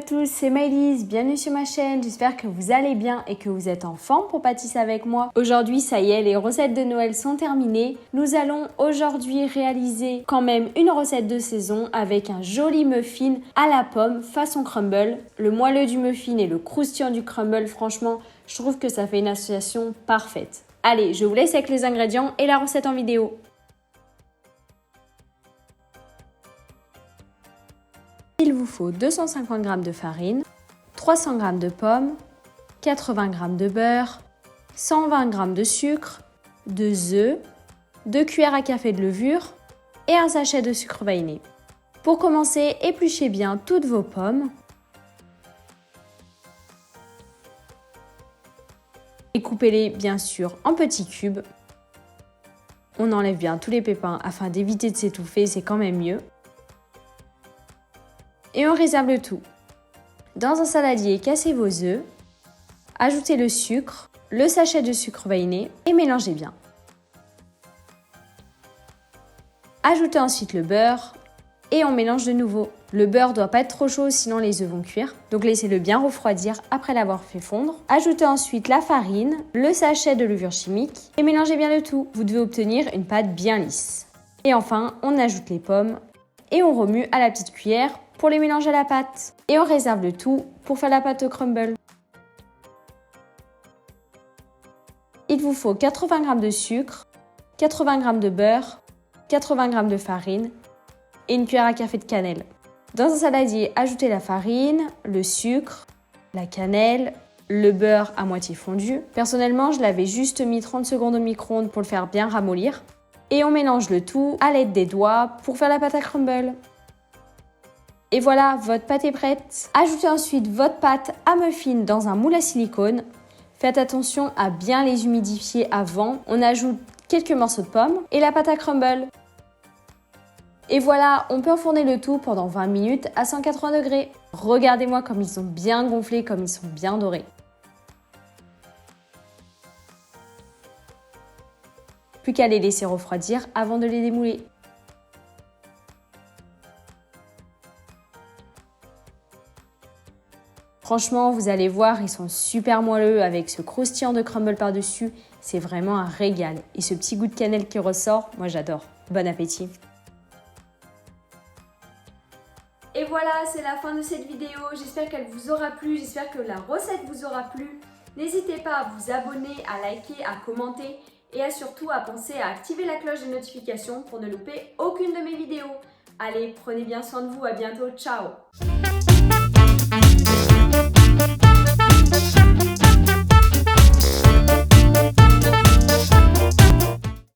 à tous, c'est Maëlys, bienvenue sur ma chaîne, j'espère que vous allez bien et que vous êtes en forme pour pâtisser avec moi. Aujourd'hui, ça y est, les recettes de Noël sont terminées. Nous allons aujourd'hui réaliser quand même une recette de saison avec un joli muffin à la pomme façon crumble. Le moelleux du muffin et le croustillant du crumble, franchement, je trouve que ça fait une association parfaite. Allez, je vous laisse avec les ingrédients et la recette en vidéo. Il vous faut 250 g de farine, 300 g de pommes, 80 g de beurre, 120 g de sucre, 2 œufs, 2 cuillères à café de levure et un sachet de sucre vanillé. Pour commencer, épluchez bien toutes vos pommes et coupez-les bien sûr en petits cubes. On enlève bien tous les pépins afin d'éviter de s'étouffer, c'est quand même mieux. Et on réserve le tout. Dans un saladier, cassez vos œufs, ajoutez le sucre, le sachet de sucre vanillé et mélangez bien. Ajoutez ensuite le beurre et on mélange de nouveau. Le beurre ne doit pas être trop chaud sinon les œufs vont cuire, donc laissez-le bien refroidir après l'avoir fait fondre. Ajoutez ensuite la farine, le sachet de levure chimique et mélangez bien le tout. Vous devez obtenir une pâte bien lisse. Et enfin, on ajoute les pommes et on remue à la petite cuillère pour les mélanger à la pâte. Et on réserve le tout pour faire la pâte au crumble. Il vous faut 80 g de sucre, 80 g de beurre, 80 g de farine et une cuillère à café de cannelle. Dans un saladier, ajoutez la farine, le sucre, la cannelle, le beurre à moitié fondu. Personnellement, je l'avais juste mis 30 secondes au micro-ondes pour le faire bien ramollir. Et on mélange le tout à l'aide des doigts pour faire la pâte à crumble. Et voilà, votre pâte est prête. Ajoutez ensuite votre pâte à muffin dans un moule à silicone. Faites attention à bien les humidifier avant. On ajoute quelques morceaux de pommes et la pâte à crumble. Et voilà, on peut enfourner le tout pendant 20 minutes à 180 degrés. Regardez-moi comme ils sont bien gonflés, comme ils sont bien dorés. Plus qu'à les laisser refroidir avant de les démouler. Franchement, vous allez voir, ils sont super moelleux avec ce croustillant de crumble par-dessus. C'est vraiment un régal. Et ce petit goût de cannelle qui ressort, moi j'adore. Bon appétit! Et voilà, c'est la fin de cette vidéo. J'espère qu'elle vous aura plu, j'espère que la recette vous aura plu. N'hésitez pas à vous abonner, à liker, à commenter et surtout à penser à activer la cloche de notification pour ne louper aucune de mes vidéos. Allez, prenez bien soin de vous, à bientôt, ciao!